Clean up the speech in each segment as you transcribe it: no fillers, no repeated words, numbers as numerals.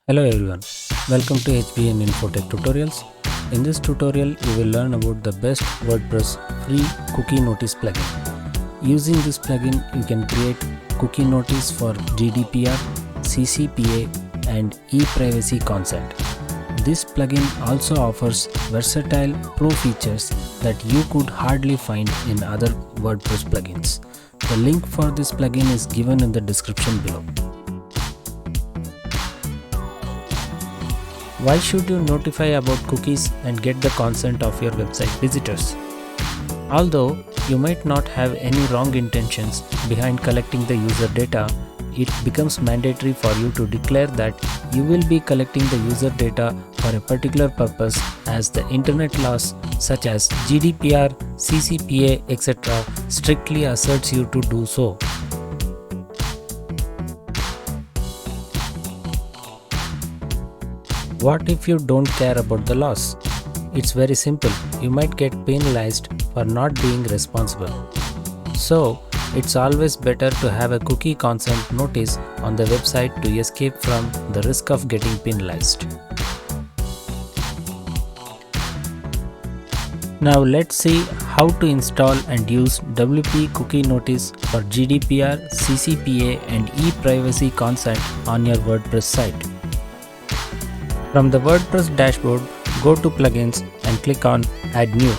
Hello everyone, welcome to HBN Infotech Tutorials. In this tutorial, you will learn about the best WordPress free cookie notice plugin. Using this plugin, you can create cookie notice for GDPR, CCPA and e-privacy consent. This plugin also offers versatile pro features that you could hardly find in other WordPress plugins. The link for this plugin is given in the description below. Why should you notify about cookies and get the consent of your website visitors? Although you might not have any wrong intentions behind collecting the user data, it becomes mandatory for you to declare that you will be collecting the user data for a particular purpose, as the internet laws such as GDPR, CCPA, etc. strictly asserts you to do so. What if you don't care about the laws? It's very simple. You might get penalized for not being responsible. So, it's always better to have a cookie consent notice on the website to escape from the risk of getting penalized. Now let's see how to install and use WP Cookie Notice for GDPR, CCPA and e-privacy consent on your WordPress site. From the WordPress dashboard, go to Plugins and click on Add New.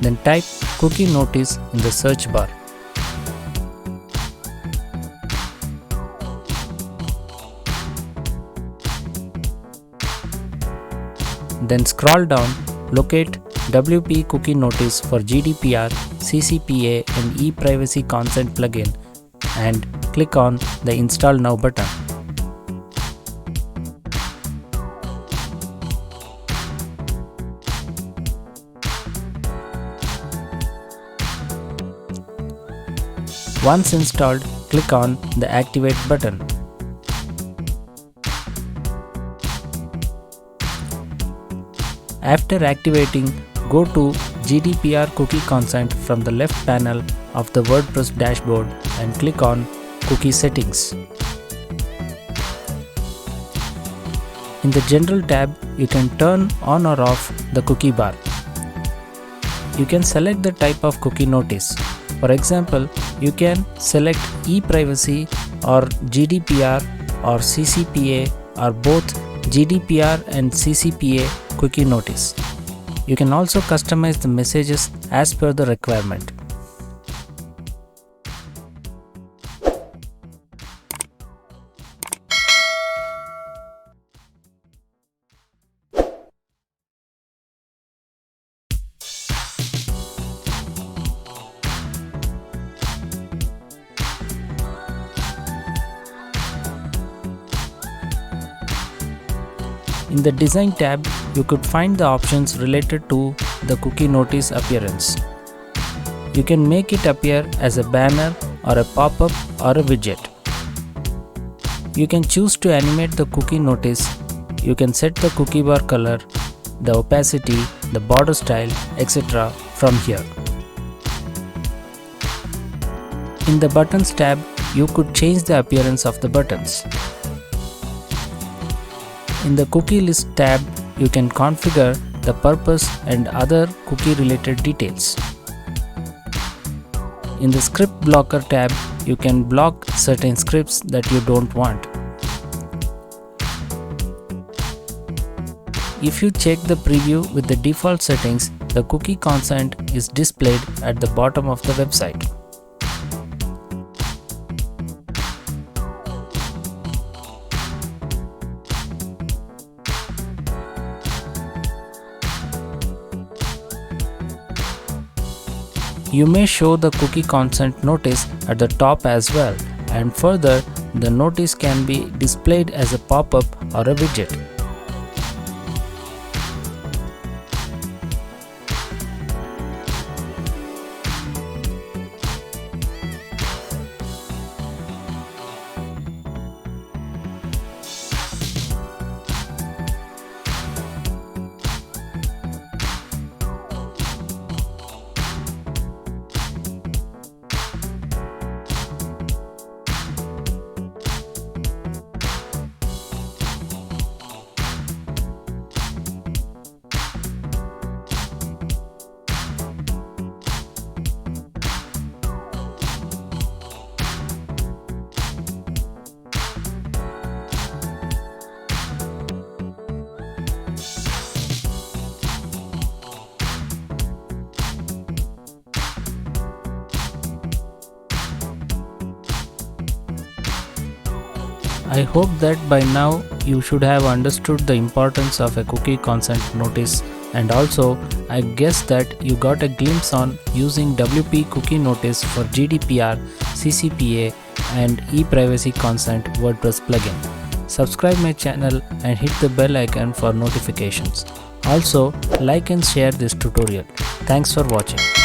Then type Cookie Notice in the search bar. Then scroll down, locate WP Cookie Notice for GDPR, CCPA and e-privacy consent plugin and click on the Install Now button. Once installed, click on the Activate button. After activating, go to GDPR Cookie Consent from the left panel of the WordPress dashboard and click on Cookie Settings. In the General tab, you can turn on or off the cookie bar. You can select the type of cookie notice. For example, you can select e-privacy or GDPR or CCPA or both GDPR and CCPA cookie notice. You can also customize the messages as per the requirement. In the Design tab, you could find the options related to the cookie notice appearance. You can make it appear as a banner or a pop-up or a widget. You can choose to animate the cookie notice. You can set the cookie bar color, the opacity, the border style, etc. from here. In the Buttons tab, you could change the appearance of the buttons. In the Cookie List tab, you can configure the purpose and other cookie related details. In the Script Blocker tab, you can block certain scripts that you don't want. If you check the preview with the default settings, the cookie consent is displayed at the bottom of the website. You may show the cookie consent notice at the top as well, and further, the notice can be displayed as a pop-up or a widget. I hope that by now you should have understood the importance of a cookie consent notice, and also I guess that you got a glimpse on using WP cookie notice for GDPR, CCPA and e-privacy consent WordPress plugin. Subscribe my channel and hit the bell icon for notifications. Also, like and share this tutorial. Thanks for watching.